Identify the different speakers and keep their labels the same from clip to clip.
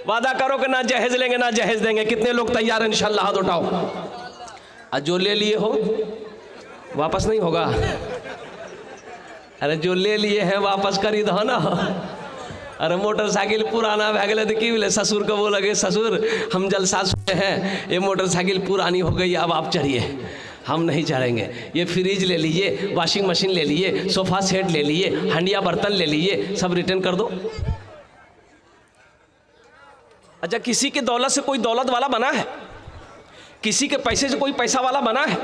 Speaker 1: वादा करो कि ना जहेज लेंगे ना जहेज देंगे। कितने लोग तैयार हैं इंशाल्लाह? हाथ उठाओ। और जो ले लिए हो वापस नहीं होगा। अरे जो ले लिए हैं वापस करी दो ना। अरे मोटरसाइकिल पुराना भै गए तो की बोले ससुर को बोल लगे ससुर हम जलसा सुने हैं, ये मोटरसाइकिल पुरानी हो गई, अब आप चढ़िए। हम नहीं चढ़ेंगे। ये फ्रिज ले लीजिए, वॉशिंग मशीन ले लीजिए, सोफा सेट ले लीजिए, हंडिया बर्तन ले लीजिए, सब रिटर्न कर दो। अच्छा, किसी के दौलत से कोई दौलत वाला बना है? किसी के पैसे से कोई पैसा वाला बना है?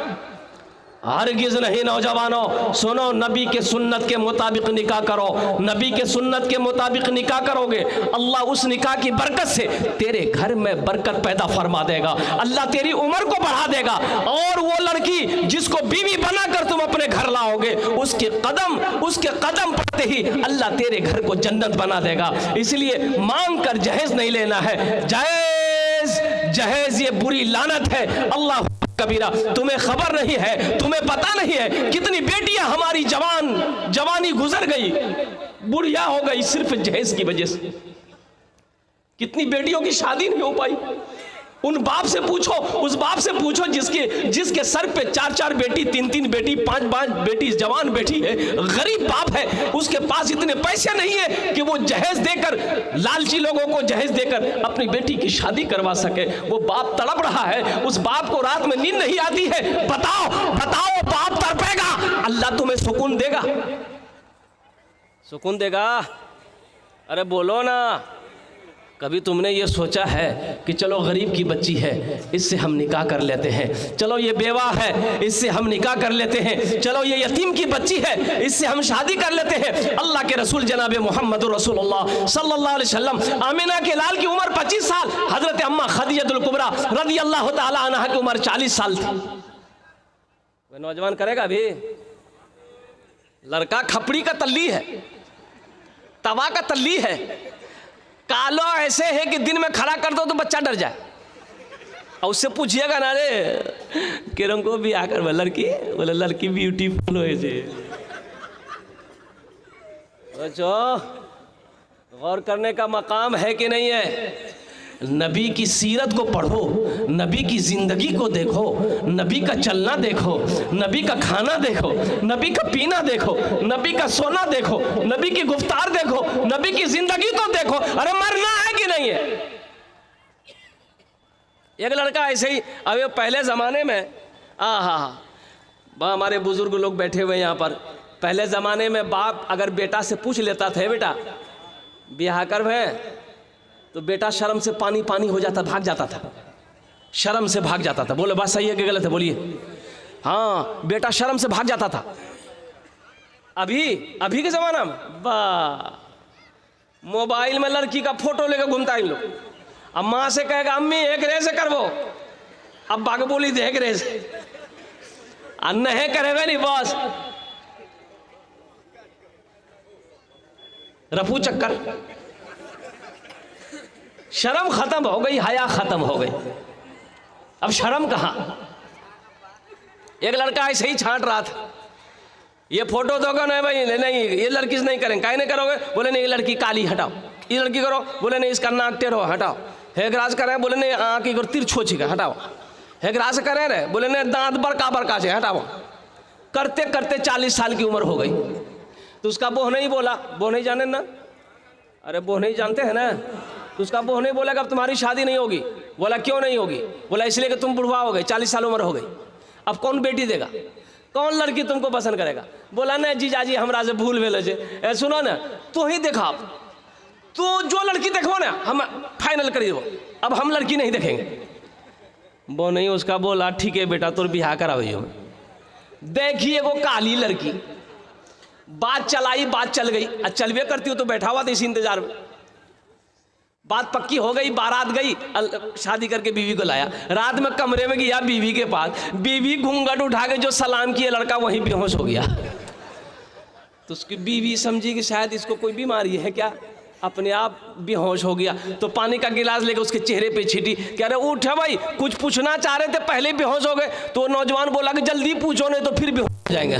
Speaker 1: हरगिज़ नहीं। नौजवानों सुनो, नबी के सुन्नत के मुताबिक निकाह करो। नबी के सुन्नत के मुताबिक निकाह करोगे, अल्लाह उस निकाह की बरकत से तेरे घर में बरकत पैदा फरमा देगा। अल्लाह तेरी उम्र को बढ़ा देगा। और वो लड़की जिसको बीवी बनाकर तुम अपने घर लाओगे, उसके कदम पड़ते ही अल्लाह तेरे घर को जन्नत बना देगा। इसलिए मांग कर जहेज नहीं लेना है। जहेज ये बुरी लानत है। अल्लाह कबीरा। तुम्हें खबर नहीं है, तुम्हें पता नहीं है कितनी बेटियां हमारी जवानी गुजर गई, बुढ़िया हो गई सिर्फ जहेज की वजह से। कितनी बेटियों की शादी नहीं हो पाई। उन बाप से पूछो, उस बाप से पूछो जिसके सर पे 4-4 बेटी, 3-3 बेटी, 5-5 बेटी, जवान बेटी है, गरीब बाप है, उसके पास इतने पैसे नहीं है कि वो जहेज देकर, लालची लोगों को जहेज देकर अपनी बेटी की शादी करवा सके। वो बाप तड़प रहा है, उस बाप को रात में नींद नहीं आती है। बताओ बाप तड़पेगा, अल्लाह तुम्हें सुकून देगा? सुकून देगा? अरे बोलो ना। कभी तुमने ये सोचा है कि चलो गरीब की बच्ची है, इससे हम निकाह कर लेते हैं, चलो ये बेवा है, इससे हम निकाह कर लेते हैं, चलो ये यतीम की बच्ची है, इससे हम शादी कर लेते हैं। अल्लाह के रसूल जनाब मोहम्मद रसूलुल्लाह सल्लल्लाहु अलैहि वसल्लम, आमिना के लाल की उम्र 25 साल, हजरत अम्मा खदीजतुल कुबरा रज़ियल्लाहु ताला अन्हा की उम्र 40 साल थी। वह नौजवान करेगा भी? लड़का खपड़ी का तल्ली है, तवा का तल्ली है, कालो ऐसे है कि दिन में खड़ा कर दो तो बच्चा डर जाए। और उससे पूछिएगा ना, रे किरण को भी आकर लड़की, बोले लड़की ब्यूटीफुल हो ऐसे। बच्चों, गौर करने का मकाम है कि नहीं है? नबी की सीरत को पढ़ो, नबी की जिंदगी को देखो, नबी का चलना देखो, नबी का खाना देखो, नबी का पीना देखो, नबी का सोना देखो, नबी की गुफ्तार देखो, नबी की जिंदगी तो देखो। अरे मरना है कि नहीं है? एक लड़का ऐसे ही, अब पहले ज़माने में हमारे बुजुर्ग लोग बैठे हुए यहाँ पर, पहले ज़माने में बाप अगर बेटा से पूछ लेता था, बेटा ब्याह कर भे, तो बेटा शर्म से पानी हो जाता, भाग जाता था, शर्म से भाग जाता था। बोले बात सही है कि गलत है? बोलिए। हाँ, बेटा शर्म से भाग जाता था। अभी के ज़माना में मोबाइल में लड़की का फोटो लेकर घूमता है इन लोग। अब माँ से कहेगा अम्मी एक रे से करवो, अब बाग बोली दे एक रे से, नहीं करेगा नहीं बस रफू चक्कर। शर्म खत्म हो गई, हया खत्म हो गई। अब शर्म कहाँ? एक लड़का ऐसे ही छांट रहा था, ये फोटो दोगे? नहीं भाई नहीं, ये लड़की से नहीं करेंगे। काहे नहीं करोगे? बोले नहीं, ये लड़की काली हटाओ। ये लड़की करो? बोले नहीं, इसका नाक टेढ़ो हटाओ। हेगराज करें? बोले नहीं, आँख की तिरछोची का हटाओ। हेगराज करें रहे? बोले नहीं, दांत बड़का से हटाओ। करते करते 40 साल की उम्र हो गई। तो उसका बोह नहीं बोला, बोह नहीं जाने ना, अरे बोह नहीं जानते हैं ना, तो उसका बोह नहीं बोला कि अब तुम्हारी शादी नहीं होगी। बोला क्यों नहीं होगी? बोला इसलिए कि तुम बुढ़वा हो गए, 40 साल उम्र हो गई, अब कौन बेटी देगा, कौन लड़की तुमको पसंद करेगा? बोला नहीं जीजाजी हमरा से भूल भेल है। सुनो ना, तू ही देखा, तू जो लड़की देखो ना हम फाइनल कर दो, अब हम लड़की नहीं देखेंगे। वो नहीं, उसका बोला ठीक है बेटा तोर बिहार कराइयो। देखिए वो काली लड़की, बात चलाई, बात चल गई, चलवे करती हो तो बैठा हुआ था इसी इंतजार में। बात पक्की हो गई, बारात गई, शादी करके बीवी को लाया। रात में कमरे में गया बीवी के पास, बीवी घूंघट उठा के जो सलाम किया, लड़का वहीं बेहोश हो गया। तो उसकी बीवी समझी कि शायद इसको कोई बीमारी है क्या, अपने आप बेहोश हो गया। तो पानी का गिलास लेकर उसके चेहरे पे छीटी, कह रहे उठ भाई, कुछ पूछना चाह रहे थे पहले बेहोश हो गए। तो नौजवान बोला कि जल्दी पूछो नहीं तो फिर बेहोश हो जाएंगे।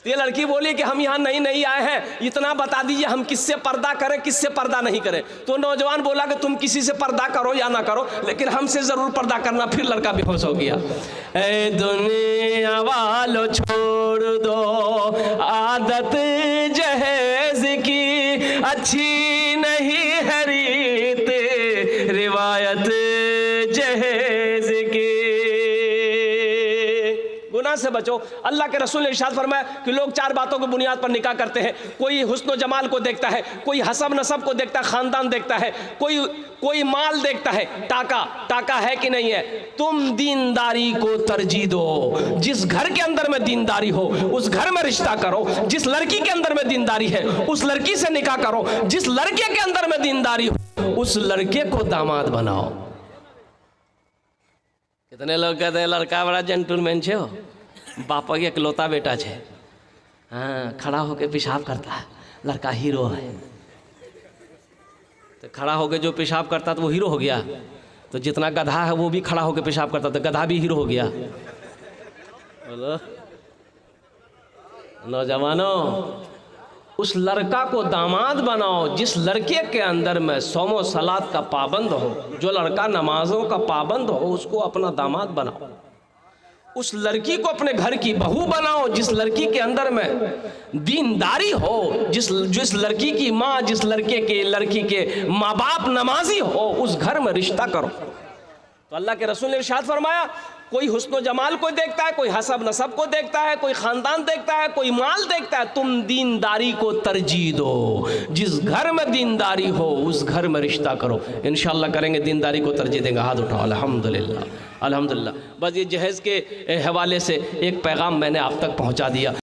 Speaker 1: तो ये लड़की बोली कि हम यहाँ नई आए हैं, इतना बता दीजिए हम किससे पर्दा करें किससे पर्दा नहीं करें। तो नौजवान बोला कि तुम किसी से पर्दा करो या ना करो, लेकिन हमसे ज़रूर पर्दा करना। फिर लड़का बेहोश हो गया। ए दुनिया वालों छोड़ दो आदत जहेज की, अच्छी नहीं है रीत रिवायत जहेज की। गुनाह से बचो। अल्लाह के रसूल ने इरशाद फरमाया कि लोग 4 बातों की बुनियाद पर निकाह करते हैं। कोई हुस्न जमाल को देखता है, कोई हसब नसब को देखता है, ख़ानदान देखता है, कोई माल देखता है। टाका है कि नहीं है। तुम दीनदारी को तरजीह दो। जिस घर के अंदर में दीनदारी हो उस घर में रिश्ता करो। जिस लड़की के अंदर में दीनदारी है उस लड़की से निकाह करो। जिस लड़के के अंदर में दीनदारी हो उस लड़के को दामाद बनाओ। कितने लोग कहते हैं लड़का बड़ा जेंटलमैन छे, हो बापा के इकलौता बेटा छे, हाँ खड़ा होके पेशाब करता है, लड़का हीरो है। तो खड़ा होके जो पेशाब करता तो वो हीरो हो गया। तो जितना गधा है वो भी खड़ा होके पेशाब करता तो गधा भी हीरो हो गया। बोलो नौजवानों, उस लड़का को दामाद बनाओ जिस लड़के के अंदर में सोमो सलात का पाबंद हो। जो लड़का नमाजों का पाबंद हो उसको अपना दामाद बनाओ। उस लड़की को अपने घर की बहू बनाओ जिस लड़की के अंदर में दीनदारी हो। जिस लड़की की माँ, जिस लड़की के माँ बाप नमाजी हो, उस घर में रिश्ता करो। तो अल्लाह के रसूल ने इरशाद फरमाया, कोई हुस्न जमाल को देखता है, कोई हसब नसब को देखता है, कोई ख़ानदान देखता है, कोई माल देखता है। तुम दीनदारी को तरजीह दो। जिस घर में दीनदारी हो उस घर में रिश्ता करो। इंशाअल्लाह करेंगे, दीनदारी को तरजीह देंगे। हाथ उठाओ। अल्हम्दुलिल्लाह अल्हम्दुलिल्लाह। बस ये जहेज़ के हवाले से एक पैगाम मैंने आप तक पहुँचा दिया।